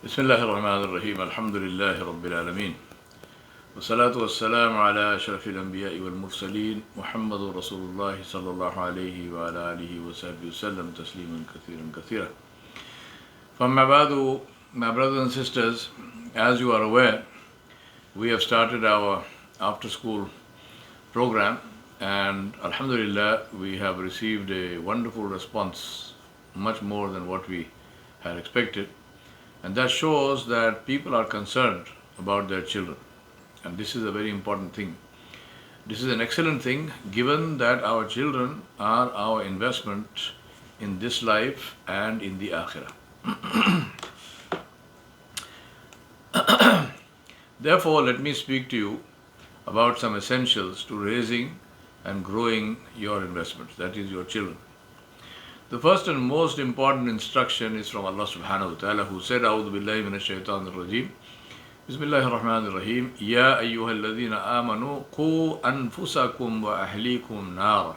بسم الله الرحمن الرحيم الحمد لله رب العالمين والصلاة والسلام على أشرف الأنبياء والمرسلين محمد رسول الله صلى الله عليه وعلى آله وصحبه وسلم تسليما كثيرا كثيرا. فما بعد, my brothers and sisters, as you are aware, we have started our after school program, and Alhamdulillah we have received a wonderful response, much more than what we had expected. And that shows that people are concerned about their children. And this is a very important thing. This is an excellent thing, given that our children are our investment in this life and in the akhirah. Therefore, let me speak to you about some essentials to raising and growing your investments, that is, your children. The first and most important instruction is from Allah subhanahu wa ta'ala, who said, A'udhu billahi minash shaitanir rajim. Bismillahir rahmanir rahim. Ya ayyuhal ladhina amanu qu anfusakum wa ahlikum nara.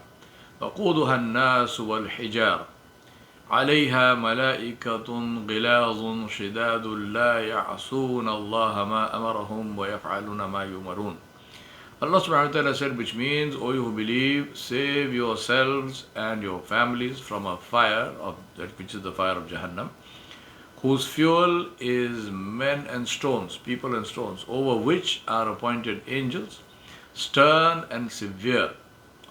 Waquduha an-nasu wal hijara. عليها ملائكة غلاظ شداد لا يعصون الله ما أمرهم ويفعلون ما يؤمرون. Allah subhanahu wa ta'ala said, which means, O you who believe, save yourselves and your families from a fire, of that which is the fire of Jahannam, whose fuel is men and stones, people and stones, over which are appointed angels, stern and severe,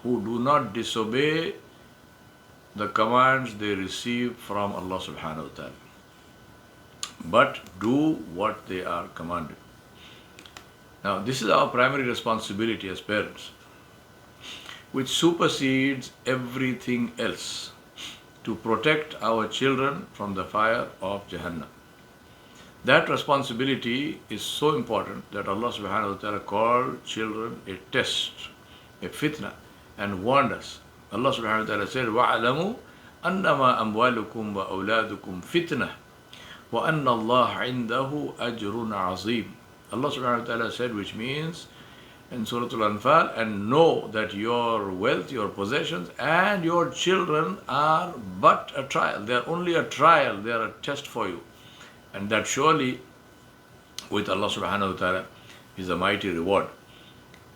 who do not disobey the commands they receive from Allah subhanahu wa ta'ala, but do what they are commanded. Now, this is our primary responsibility as parents, which supersedes everything else, to protect our children from the fire of Jahannam. That responsibility is so important that Allah subhanahu wa ta'ala called children a test, a fitna, and warned us. Allah subhanahu wa ta'ala said, وَعَلَمُوا أَنَّمَا أَمْوَالُكُمْ وَأَوْلَادُكُمْ فِتْنَةٌ وَأَنَّ اللَّهَ عِنْدَهُ أَجْرٌ عَظِيمٌ. Allah subhanahu wa ta'ala said, which means in Surah Al-Anfal, and know that your wealth, your possessions, and your children are but a trial. They are only a trial, they are a test for you. And that surely with Allah subhanahu wa ta'ala is a mighty reward.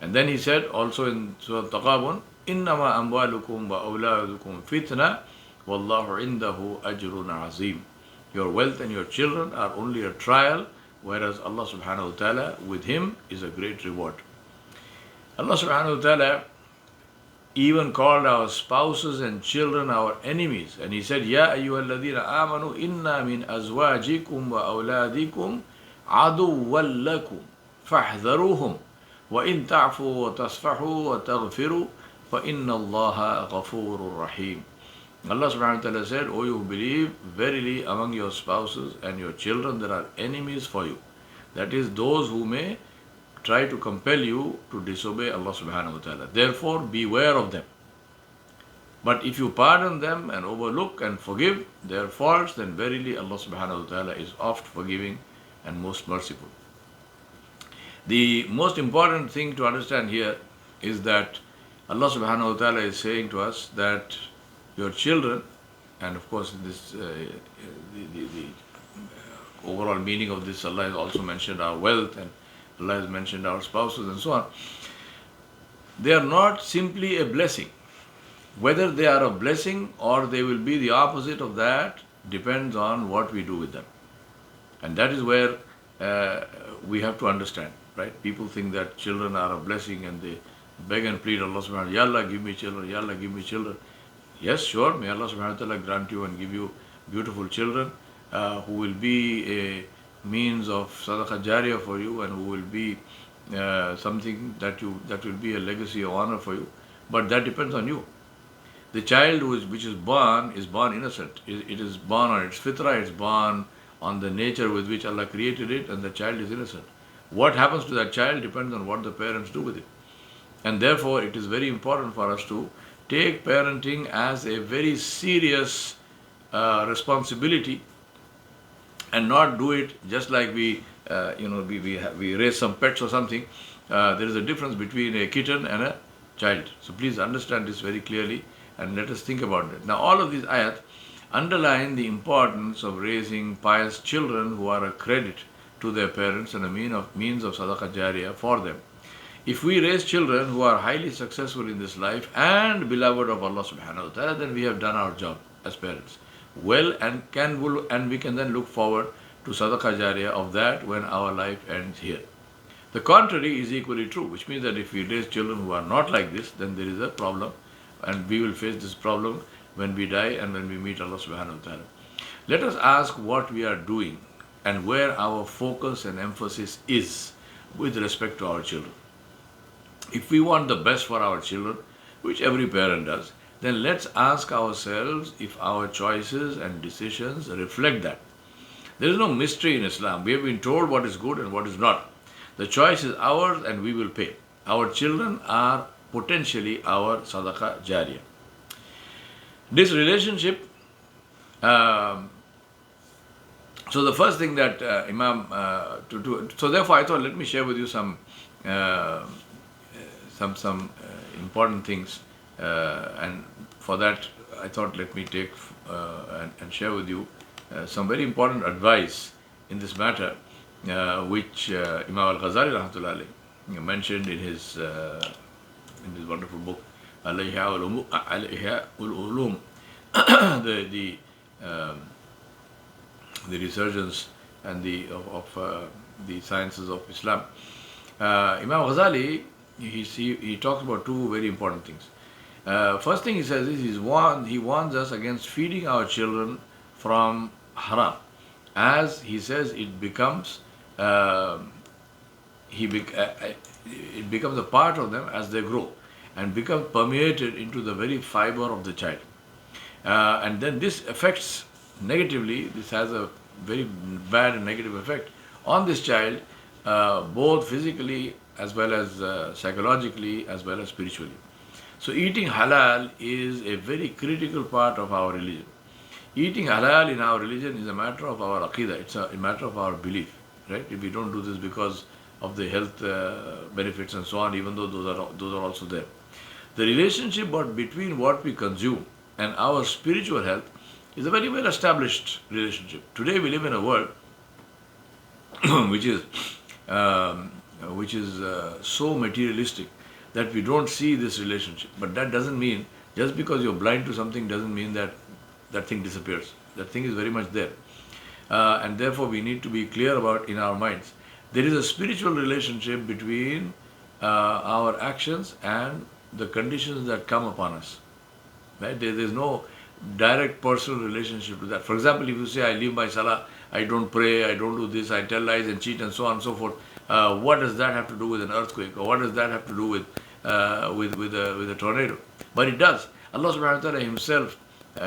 And then he said also in Surah Taqabun, إِنَّمَا أَمْوَالُكُمْ وَأَوْلَادُكُمْ فِتْنَةٌ وَاللَّهُ عِنْدَهُ أَجْرٌ عَظِيمٌ. Your wealth and your children are only a trial, whereas Allah subhanahu wa ta'ala, with him, is a great reward. Allah subhanahu wa ta'ala even called our spouses and children our enemies. And he said, Ya ayyuhal ladhina amanu inna min azwajikum wa awladikum aduwwan lakum fahdharuhum wa in ta'fu wa tasfahu wa taghfiru fa inna Allaha ghafurur rahim. Allah subhanahu wa ta'ala said, O you who believe, verily among your spouses and your children there are enemies for you. That is, those who may try to compel you to disobey Allah subhanahu wa ta'ala. Therefore, beware of them. But if you pardon them and overlook and forgive their faults, then verily Allah subhanahu wa ta'ala is oft forgiving and most merciful. The most important thing to understand here is that Allah subhanahu wa ta'ala is saying to us that your children, and of course this the overall meaning of this, Allah has also mentioned our wealth, and Allah has mentioned our spouses and so on. They are not simply a blessing. Whether they are a blessing or they will be the opposite of that depends on what we do with them. And that is where we have to understand, right? People think that children are a blessing and they beg and plead Allah subhanahu wa ta'ala, Ya Allah, give me children, Ya Allah, give me children. Yes, sure, may Allah subhanahu wa ta'ala grant you and give you beautiful children who will be a means of sadaqah jariyah for you, and who will be something that will be a legacy of honor for you. But that depends on you. The child which is born innocent. It is born on its fitrah, it's born on the nature with which Allah created it, and the child is innocent. What happens to that child depends on what the parents do with it. And therefore, it is very important for us to take parenting as a very serious responsibility, and not do it just like we raise some pets or something. There is a difference between a kitten and a child. So please understand this very clearly and let us think about it. Now, all of these ayat underline the importance of raising pious children who are a credit to their parents and a means of sadaqah jariyah for them. If we raise children who are highly successful in this life and beloved of Allah subhanahu wa ta'ala, then we have done our job as parents well, and we can then look forward to sadaqah jariyah of that when our life ends here. The contrary is equally true, which means that if we raise children who are not like this, then there is a problem, and we will face this problem when we die and when we meet Allah subhanahu wa ta'ala. Let us ask what we are doing and where our focus and emphasis is with respect to our children. If we want the best for our children, which every parent does, then let's ask ourselves if our choices and decisions reflect that. There is no mystery in Islam. We have been told what is good and what is not. The choice is ours and we will pay. Our children are potentially our sadaqah jariyah. This relationship, so the first thing that to do, so therefore I thought let me share with you some important things, and for that I thought let me take and share with you some very important advice in this matter, which Imam al-Ghazali rahmatullahi alayhi mentioned in his wonderful book Al-Ihya ul-Ulum, the resurgence and of the sciences of Islam. Imam Ghazali, he talks about two very important things. First thing he says is he warns us against feeding our children from haram, as he says it becomes it becomes a part of them as they grow and becomes permeated into the very fiber of the child, and then this affects negatively. This has a very bad and negative effect on this child, both physically as well as psychologically as well as spiritually. So eating halal is a very critical part of our religion. Eating halal in our religion is a matter of our aqidah. It's a matter of our belief, right? If we don't do this because of the health benefits and so on, even though those are also there. The relationship between what we consume and our spiritual health is a very well established relationship. Today we live in a world which is so materialistic that we don't see this relationship. But that doesn't mean, just because you're blind to something doesn't mean that that thing disappears. That thing is very much there. And therefore we need to be clear about in our minds. There is a spiritual relationship between our actions and the conditions that come upon us. Right? There is no direct personal relationship to that. For example, if you say, I leave my salah, I don't pray, I don't do this, I tell lies and cheat and so on and so forth, what does that have to do with an earthquake, or what does that have to do with a tornado? But it does. Allah subhanahu wa ta'ala himself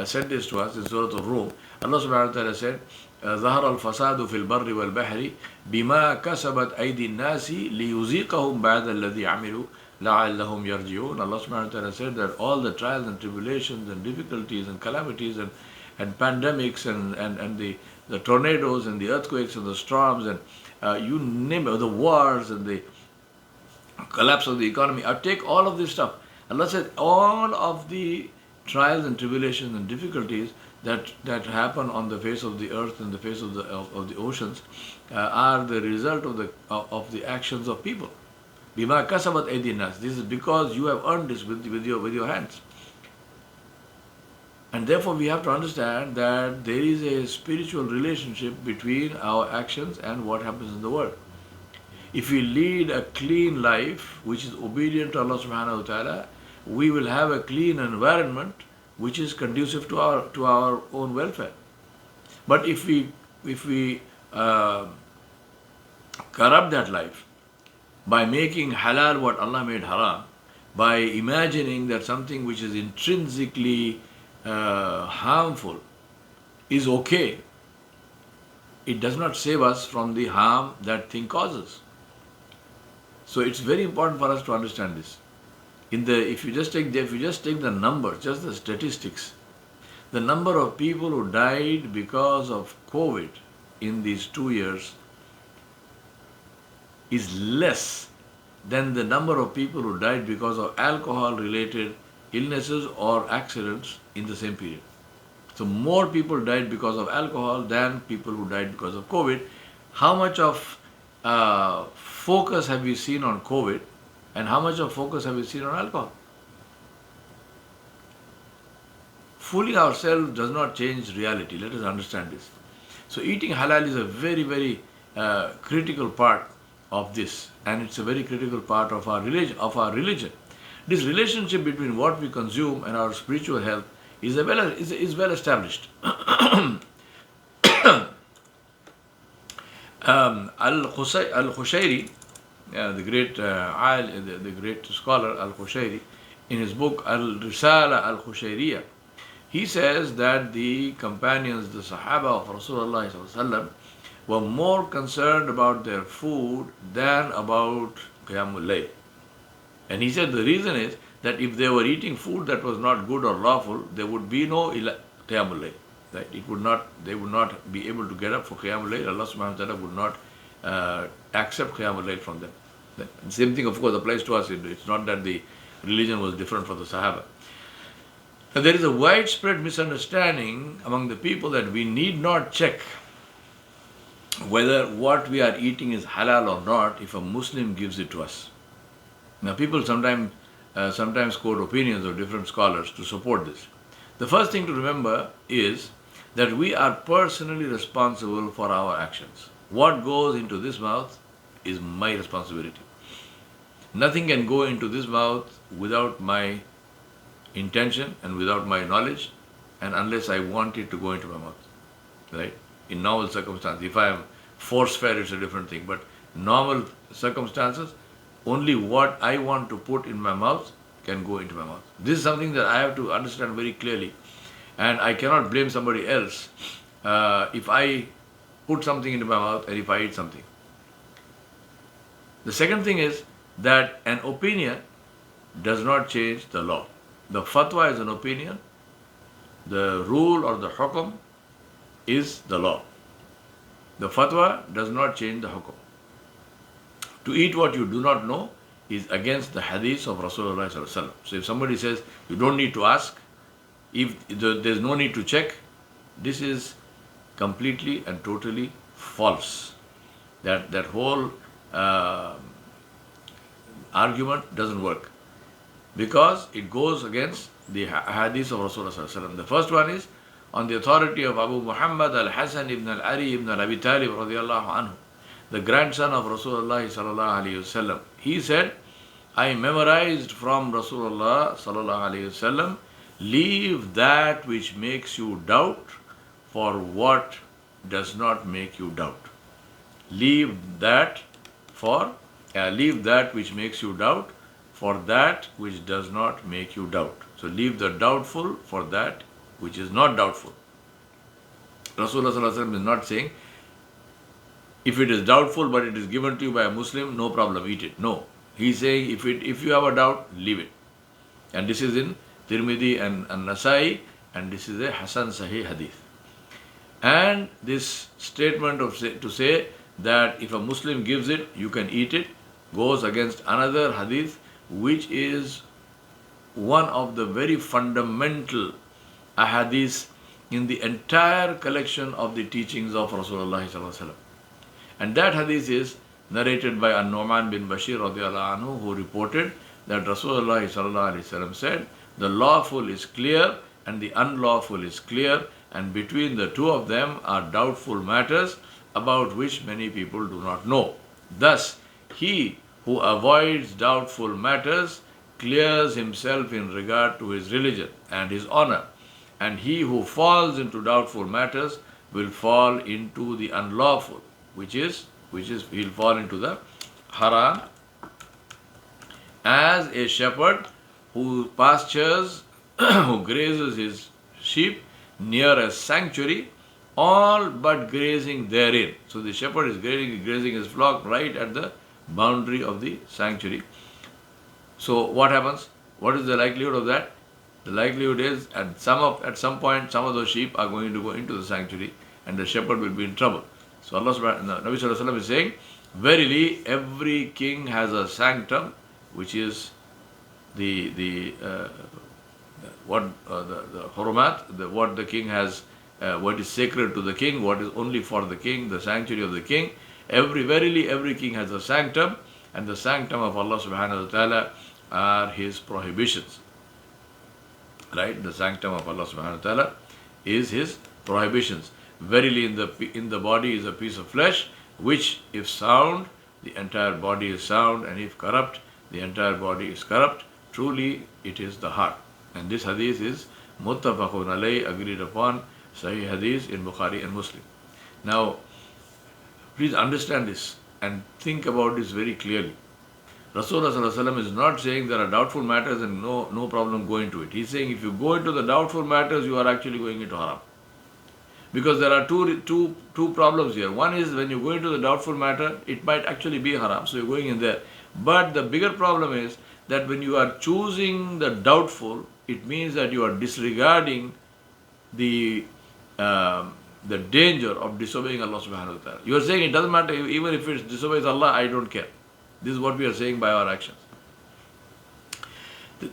said this to us in Surah Al-Rum. Allah subhanahu wa ta'ala said, ظهر الفساد في البر والبحر بما كسبت أيدي الناس ليذيقهم بعد الذي عملوا لعلهم يرجعون. Allah subhanahu wa ta'ala said that all the trials and tribulations and difficulties and calamities and pandemics and the tornadoes and the earthquakes and the storms and you name it, the wars and the collapse of the economy, take all of this stuff. Allah said all of the trials and tribulations and difficulties that happen on the face of the earth and the face of the oceans are the result of the actions of people. Bima kasabat aydin nas. This is because you have earned this with your hands. And therefore we have to understand that there is a spiritual relationship between our actions and what happens in the world. If we lead a clean life which is obedient to Allah subhanahu wa ta'ala, we will have a clean environment which is conducive to our own welfare. But if we corrupt that life by making halal what Allah made haram, by imagining that something which is intrinsically harmful is okay, it does not save us from the harm that thing causes. So it's very important for us to understand this. If you just take the numbers, just the statistics, the number of people who died because of COVID in these 2 years is less than the number of people who died because of alcohol-related illnesses or accidents in the same period. So more people died because of alcohol than people who died because of COVID. How much of focus have we seen on COVID, and how much of focus have we seen on alcohol? Fooling ourselves does not change reality. Let us understand this. So eating halal is a very, very critical part of this, and it's a very critical part of our religion. This relationship between what we consume and our spiritual health is well established. Al-Khushairi, the great scholar Al-Khushairi, in his book Al-Risala Al-Khushairiyah, he says that the companions, the Sahaba of Rasulullah ﷺ, were more concerned about their food than about Qiyamul Layl. And he said the reason is that if they were eating food that was not good or lawful, there would be no Qiyamul Layl. Right? They would not be able to get up for Qiyamul Layl. Allah subhanahu wa ta'ala would not accept Qiyamul Layl from them. The same thing, of course, applies to us. It's not that the religion was different for the Sahaba. Now, there is a widespread misunderstanding among the people that we need not check whether what we are eating is halal or not if a Muslim gives it to us. Now, people sometimes quote opinions of different scholars to support this. The first thing to remember is that we are personally responsible for our actions. What goes into this mouth is my responsibility. Nothing can go into this mouth without my intention and without my knowledge, and unless I want it to go into my mouth. Right? In normal circumstances, if I am force-fed, it's a different thing. But normal circumstances, only what I want to put in my mouth can go into my mouth. This is something that I have to understand very clearly, and I cannot blame somebody else if I put something into my mouth and if I eat something. The second thing is that an opinion does not change the law. The fatwa is an opinion. The rule or the hukum is the law. The fatwa does not change the hukum. To eat what you do not know is against the hadith of Rasulullah sallallahu alaihi wasallam. So if somebody says you don't need to ask, if there's no need to check, this is completely and totally false. That whole argument doesn't work, because it goes against the hadith of Rasulullah sallallahu alaihi wasallam. The first one is on the authority of Abu Muhammad al-Hasan ibn al-Ali ibn al-Abi Talib radiyallahu anhu, the grandson of Rasulullah sallallahu alaihi wasallam. He said, I memorized from Rasulullah sallallahu alaihi wasallam, leave that which makes you doubt for what does not make you doubt. Leave that which makes you doubt for that which does not make you doubt. So leave the doubtful for that which is not doubtful. Rasulullah sallallahu alaihi wasallam is not saying, if it is doubtful but it is given to you by a Muslim, no problem, eat it. No. He is saying, if you have a doubt, leave it. And this is in Tirmidhi and Nasai, and this is a Hasan Sahih hadith. And this statement to say that if a Muslim gives it, you can eat it, goes against another hadith, which is one of the very fundamental ahadith in the entire collection of the teachings of Rasulullah sallallahu alaihi wasallam. And that hadith is narrated by An-Nu'man bin Bashir radiyallahu anhu, who reported that Rasulullah sallallahu alaihi wasallam said, the lawful is clear and the unlawful is clear, and between the two of them are doubtful matters about which many people do not know. Thus, he who avoids doubtful matters clears himself in regard to his religion and his honor, and he who falls into doubtful matters will fall into the unlawful, which is he'll fall into the haram. As a shepherd who pastures, who grazes his sheep near a sanctuary, all but grazing therein. So the shepherd is grazing his flock right at the boundary of the sanctuary. So what happens? What is the likelihood of that? The likelihood is at some point some of those sheep are going to go into the sanctuary and the shepherd will be in trouble. So Allah subhanahu wa ta'ala, Nabi sallallahu alaihi wasallam is saying, verily every king has a sanctum, which is the the hurumat, what the king has, what is sacred to the king, what is only for the king, the sanctuary of the king. Verily every king has a sanctum, and the sanctum of Allah subhanahu wa ta'ala are his prohibitions. Right? The sanctum of Allah subhanahu wa ta'ala is his prohibitions. Verily in the body is a piece of flesh, which if sound, the entire body is sound, and if corrupt, the entire body is corrupt. Truly it is the heart. And this hadith is muttafaqun alayh, agreed upon, Sahih hadith in Bukhari and Muslim. Now, please understand this and think about this very clearly. Rasulullah sallallahu alaihi wasallam is not saying there are doubtful matters and no problem go into it. He's saying if you go into the doubtful matters, you are actually going into haram. Because there are two problems here. One is when you go into the doubtful matter, it might actually be haram, so you're going in there. But the bigger problem is that when you are choosing the doubtful, it means that you are disregarding the danger of disobeying Allah subhanahu wa ta'ala. You are saying it doesn't matter, even if it disobeys Allah, I don't care. This is what we are saying by our actions.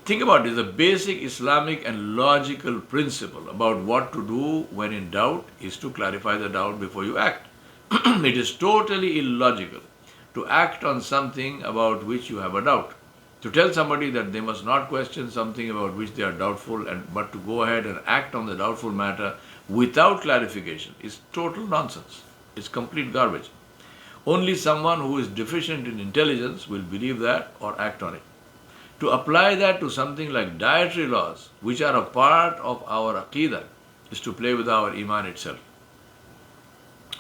Think about this, the basic Islamic and logical principle about what to do when in doubt is to clarify the doubt before you act. It is totally illogical to act on something about which you have a doubt. To tell somebody that they must not question something about which they are doubtful, but to go ahead and act on the doubtful matter without clarification is total nonsense. It's complete garbage. Only someone who is deficient in intelligence will believe that or act on it. To apply that to something like dietary laws, which are a part of our aqidah, is to play with our iman itself.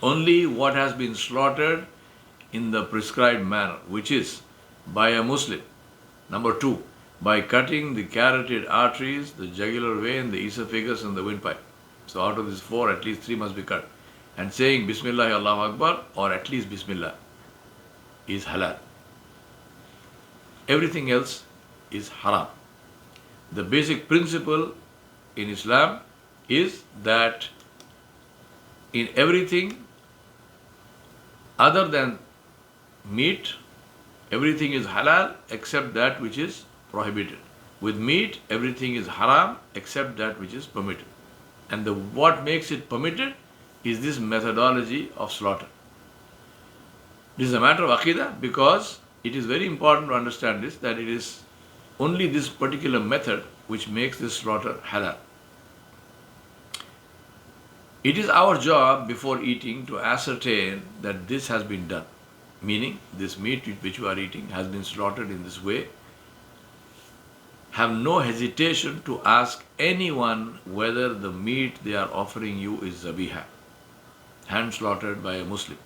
Only what has been slaughtered in the prescribed manner, which is by a Muslim. Number 2, by cutting the carotid arteries, the jugular vein, the esophagus, and the windpipe. So out of these 4, at least 3 must be cut. And saying Bismillah Allahu Akbar, or at least Bismillah, is halal. Everything else is haram. The basic principle in Islam is that in everything other than meat, everything is halal except that which is prohibited. With meat, everything is haram except that which is permitted. And what makes it permitted is this methodology of slaughter. This is a matter of aqidah because it is very important to understand this, that it is only this particular method which makes this slaughter halal. It is our job before eating to ascertain that this has been done, meaning this meat which we are eating has been slaughtered in this way. Have no hesitation to ask anyone whether the meat they are offering you is zabiha, hand slaughtered by a Muslim.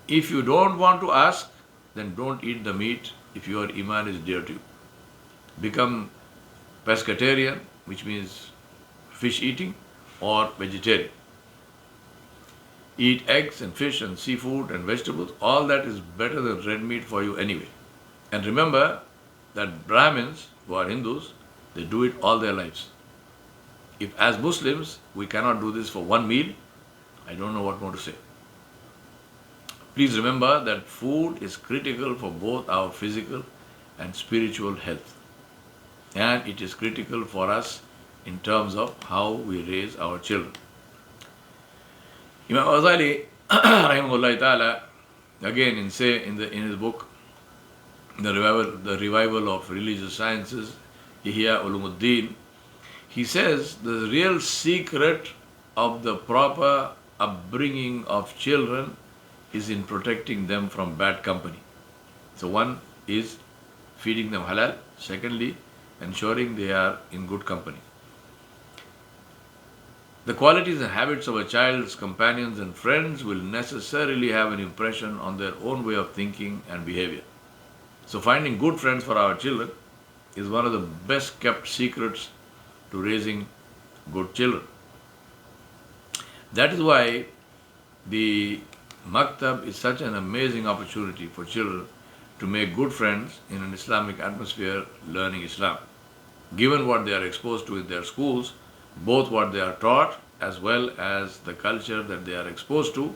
If you don't want to ask, then don't eat the meat if your iman is dear to you. Become pescatarian, which means fish eating, or vegetarian. Eat eggs and fish and seafood and vegetables. All that is better than red meat for you anyway. And remember that Brahmins, who are Hindus, they do it all their lives. If as Muslims we cannot do this for one meal, I don't know what more to say. Please remember that food is critical for both our physical and spiritual health. And it is critical for us in terms of how we raise our children. Imam Ghazali, rahimahullah ta'ala, again in his book, The Revival of Religious Sciences, Ihya Ulumuddin, he says the real secret of the proper upbringing of children is in protecting them from bad company. So one is feeding them halal. Secondly, ensuring they are in good company. The qualities and habits of a child's companions and friends will necessarily have an impression on their own way of thinking and behavior. So finding good friends for our children is one of the best kept secrets to raising good children. That is why the Maktab is such an amazing opportunity for children to make good friends in an Islamic atmosphere learning Islam. Given what they are exposed to in their schools, both what they are taught as well as the culture that they are exposed to,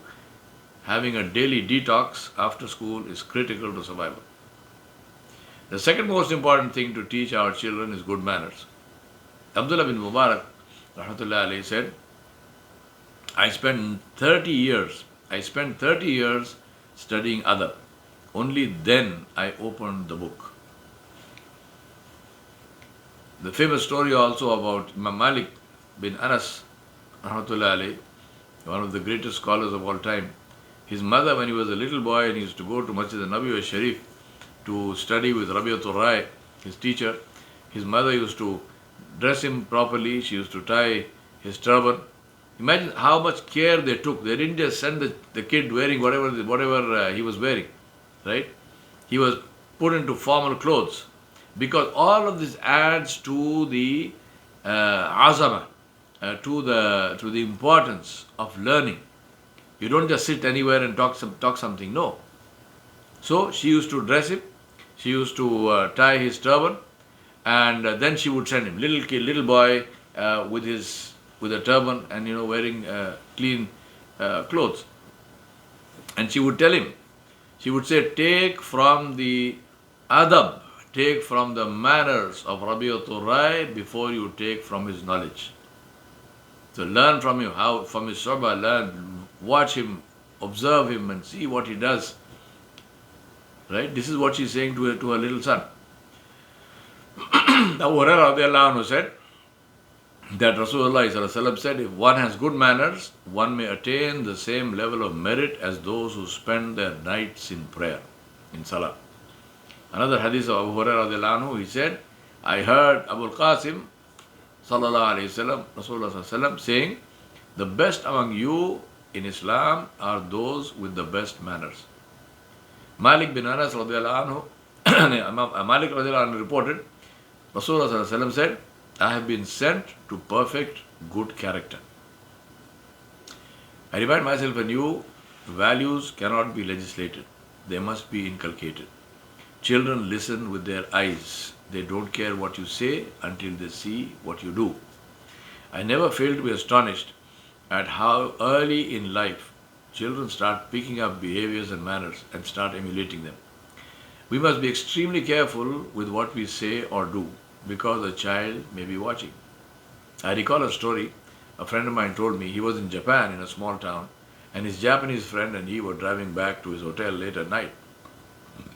having a daily detox after school is critical to survival. The second most important thing to teach our children is good manners. Abdullah bin Mubarak rahmatullahi alayhi said, I spent 30 years studying adab. Only then I opened the book. The famous story also about Imam Malik bin Anas rahmatullahi alayhi, one of the greatest scholars of all time. His mother, when he was a little boy and he used to go to Masjid al-Nabi al-Sharif to study with Rabi'atul Rai, his teacher, his mother used to dress him properly. She used to tie his turban. Imagine how much care they took. They didn't just send the kid wearing whatever he was wearing, right? He was put into formal clothes, because all of this adds to the azama, to the importance of learning. You don't just sit anywhere and talk something. No. So she used to dress him. She used to tie his turban, and then she would send him, little boy, with a turban and wearing clean clothes. And she would tell him, she would say, take from the adab, take from the manners of Rabi'atul Rai before you take from his knowledge. So learn from him, from his sohbah, learn, watch him, observe him and see what he does. Right? This is what she's saying to her little son. Abu Hurairah radiallahu anhu said that Rasulullah said, if one has good manners, one may attain the same level of merit as those who spend their nights in prayer, in salah. Another hadith of Abu Hurairah radiallahu anhu, he said, I heard Abu al-Qasim sallallahu alayhi wasallam, Rasulullah sallallahu alayhi wasallam, saying, the best among you in Islam are those with the best manners. Malik bin Anas radiallahu anhu, Malik radiallahu anhu reported, Rasulullah sallallahu alayhi wasallam said, I have been sent to perfect good character. I remind myself anew, values cannot be legislated. They must be inculcated. Children listen with their eyes. They don't care what you say until they see what you do. I never fail to be astonished at how early in life children start picking up behaviors and manners and start emulating them. We must be extremely careful with what we say or do, because a child may be watching. I recall a story a friend of mine told me. He was in Japan, in a small town, and his Japanese friend and he were driving back to his hotel late at night.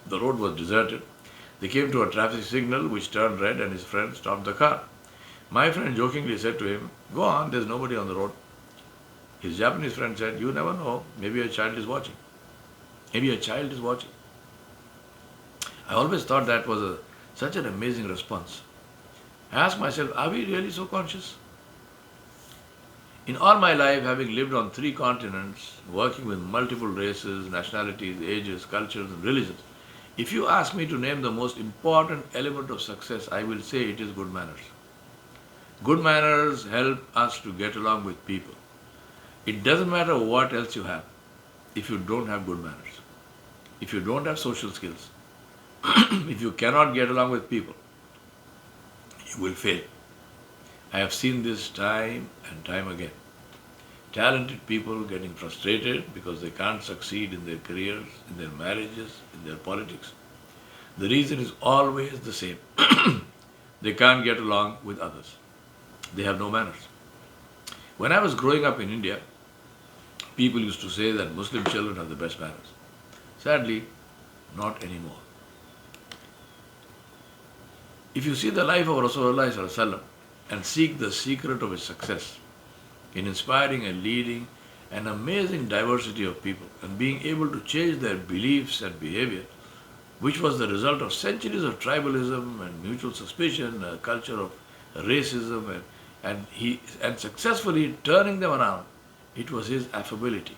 The road was deserted. They came to a traffic signal which turned red, and his friend stopped the car. My friend jokingly said to him, go on, there's nobody on the road. His Japanese friend said, you never know, maybe a child is watching. Maybe a child is watching. I always thought that was such an amazing response. I asked myself, are we really so conscious? In all my life, having lived on 3 continents, working with multiple races, nationalities, ages, cultures and religions, if you ask me to name the most important element of success, I will say it is good manners. Good manners help us to get along with people. It doesn't matter what else you have if you don't have good manners, if you don't have social skills, if you cannot get along with people, you will fail. I have seen this time and time again. Talented people getting frustrated because they can't succeed in their careers, in their marriages, in their politics. The reason is always the same. They can't get along with others. They have no manners. When I was growing up in India, people used to say that Muslim children have the best manners. Sadly, not anymore. If you see the life of Rasulullah sallallahu alaihi wasallam and seek the secret of his success in inspiring and leading an amazing diversity of people and being able to change their beliefs and behavior, which was the result of centuries of tribalism and mutual suspicion, a culture of racism, and successfully turning them around, it was his affability,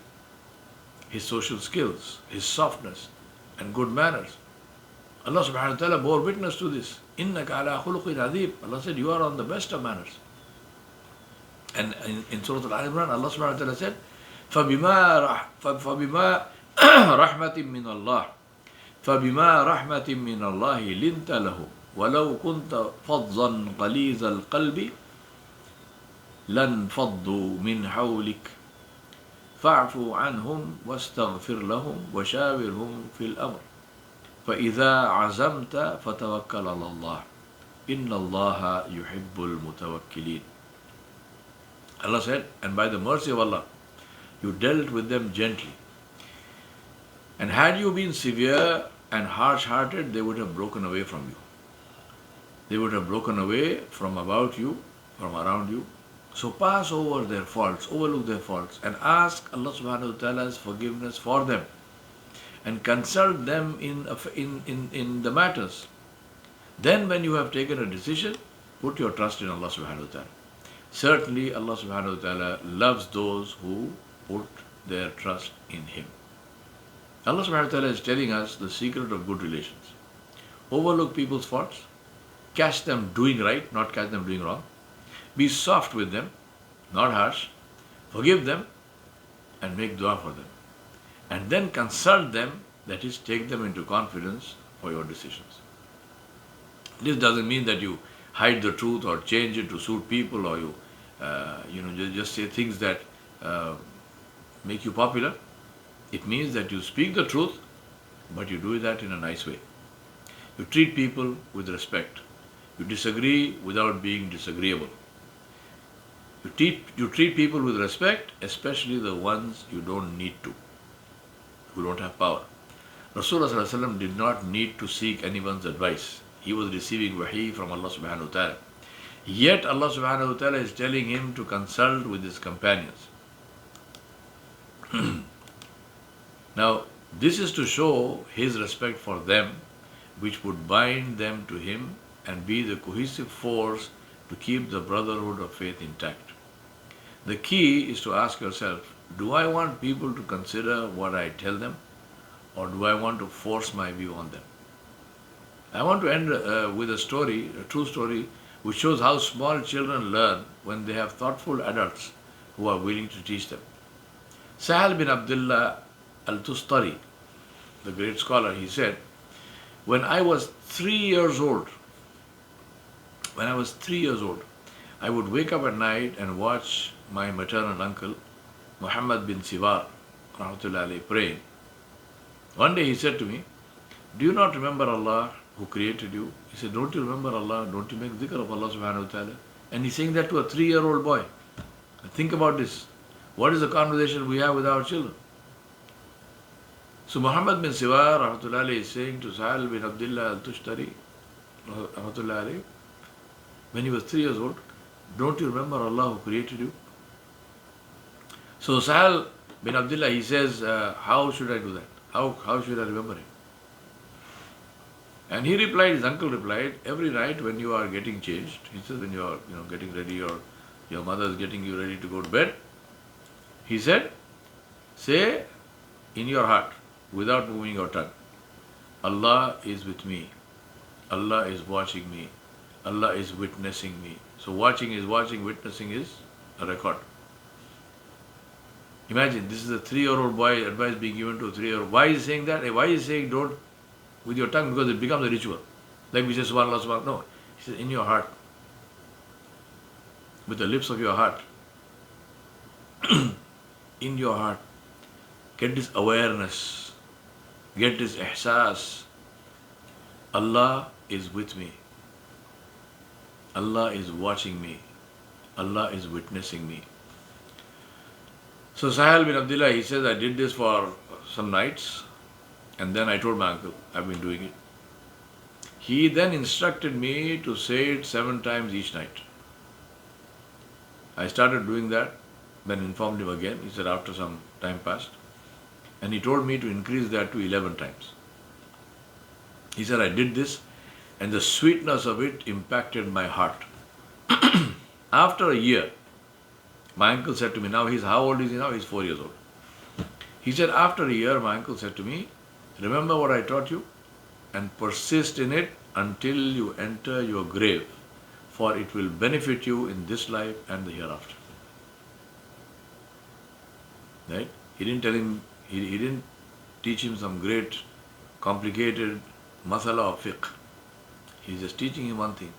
his social skills, his softness and good manners. Allah subhanahu wa ta'ala bore witness to this. إِنَّكَ عَلَىٰ خُلُقٍ عَظِيمٍ. Allah said, you are on the best of manners. And in Surah Al-Imran, Allah subhanahu wa ta'ala said, فَبِمَا رَحْمَةٍ مِّنَ اللَّهِ فَبِمَا رَحْمَةٍ مِّنَ اللَّهِ لِنْتَ لَهُمْ وَلَوْ كُنْتَ فَظًّا غَلِيظَ الْقَلْبِ لَانْفَضُّوا مِنْ حَوْلِكَ فَاعْفُ عَنْهُمْ وَاسْتَغْفِرْ لَهُمْ وَشَاوِرْهُمْ فِي الْأَمْرِ فَإِذَا عَزَمْتَ فَتَوَكَّلْ عَلَى اللَّهِ إِنَّ اللَّهَ يُحِبُّ الْمُتَوَكِّلِينَ. Allah said, and by the mercy of Allah, you dealt with them gently. And had you been severe and harsh-hearted, they would have broken away from you. They would have broken away from about you, from around you. So pass over their faults, overlook their faults, and ask Allah subhanahu wa ta'ala's forgiveness for them. And consult them in the matters. Then when you have taken a decision, put your trust in Allah subhanahu wa ta'ala. Certainly Allah subhanahu wa ta'ala loves those who put their trust in Him. Allah subhanahu wa ta'ala is telling us the secret of good relations. Overlook people's faults, catch them doing right, not catch them doing wrong. Be soft with them, not harsh. Forgive them and make dua for them. And then consult them, that is, take them into confidence for your decisions. This doesn't mean that you hide the truth or change it to suit people, or you just say things that make you popular. It means that you speak the truth, but you do that in a nice way. You treat people with respect. You disagree without being disagreeable. You treat people with respect, especially the ones you don't need to, who don't have power. Rasulullah sallallahu alaihi wasallam did not need to seek anyone's advice. He was receiving wahi from Allah subhanahu wa ta'ala. Yet Allah subhanahu wa ta'ala is telling him to consult with his companions. Now, this is to show his respect for them, which would bind them to him and be the cohesive force to keep the brotherhood of faith intact. The key is to ask yourself, do I want people to consider what I tell them, or do I want to force my view on them? I want to end with a story, a true story, which shows how small children learn when they have thoughtful adults who are willing to teach them. Sahal bin Abdullah al-Tustari, the great scholar, he said, when I was 3 years old, I would wake up at night and watch my maternal uncle, Muhammad bin Siwar, rahmatullahi alayhi, praying. One day he said to me, do you not remember Allah who created you? He said, don't you remember Allah? Don't you make dhikr of Allah subhanahu wa ta'ala? And he's saying that to a 3-year-old boy. Think about this. What is the conversation we have with our children? So Muhammad bin Siwar, rahmatullahi alayhi, is saying to Sahal bin Abdullah al-Tushtari, rahmatullahi alayhi, when he was 3 years old, don't you remember Allah who created you? So Sahal bin Abdullah, he says, how should I do that? How should I remember him? And he replied, his uncle replied, every night when you are getting changed, he says, when you are getting ready, or your mother is getting you ready to go to bed, he said, say in your heart, without moving your tongue, Allah is with me, Allah is watching me, Allah is witnessing me. So watching is watching, witnessing is a record. Imagine, this is a 3-year-old boy, advice being given to a 3-year-old. Why is he saying that? Why is he saying don't with your tongue? Because it becomes a ritual. Like we say subhanallah, subhanallah. No, he says in your heart, with the lips of your heart. In your heart, get this awareness, get this ihsas. Allah is with me. Allah is watching me. Allah is witnessing me. So Sahal bin Abdullah, he says, I did this for some nights, and then I told my uncle, I've been doing it. He then instructed me to say it 7 times each night. I started doing that, then informed him again. He said after some time passed, and he told me to increase that to 11 times. He said, I did this, and the sweetness of it impacted my heart. After a year, my uncle said to me, now how old is he now? He's 4 years old. He said, after a year, my uncle said to me, remember what I taught you and persist in it until you enter your grave, for it will benefit you in this life and the hereafter. Right? He didn't tell him, he didn't teach him some great, complicated masala of fiqh. He's just teaching him one thing,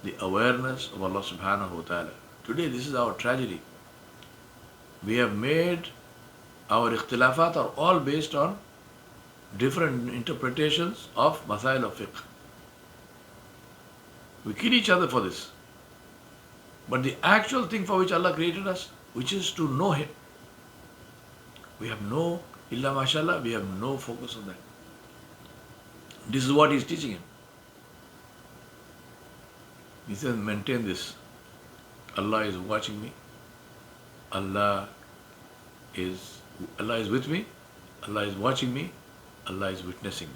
the awareness of Allah subhanahu wa ta'ala. Today, this is our tragedy. We have made our ikhtilafat are all based on different interpretations of Masail of Fiqh. We kill each other for this. But the actual thing for which Allah created us, which is to know Him, we have no, illa mashallah, we have no focus on that. This is what He is teaching him. He says, maintain this. Allah is watching me. Allah is with me. Allah is watching me. Allah is witnessing me.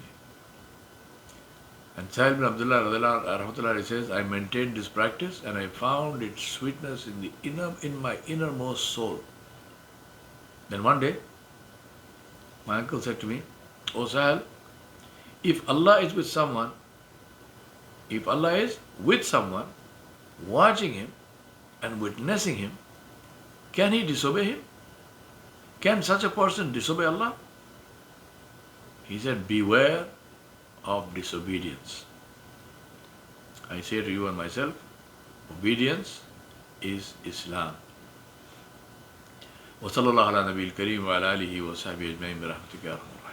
And Sahil bin Abdullah rahmatullah says, I maintained this practice and I found its sweetness in my innermost soul. Then one day, my uncle said to me, "Oh Sahil, if Allah is with someone, watching him and witnessing him, can he disobey him? Can such a person disobey Allah?" He said, beware of disobedience. I say to you and myself, obedience is Islam. وصلى الله على نبي الكريم وعلى آله وصحبه أجمعين برحمتك يا أرحم الراحمين.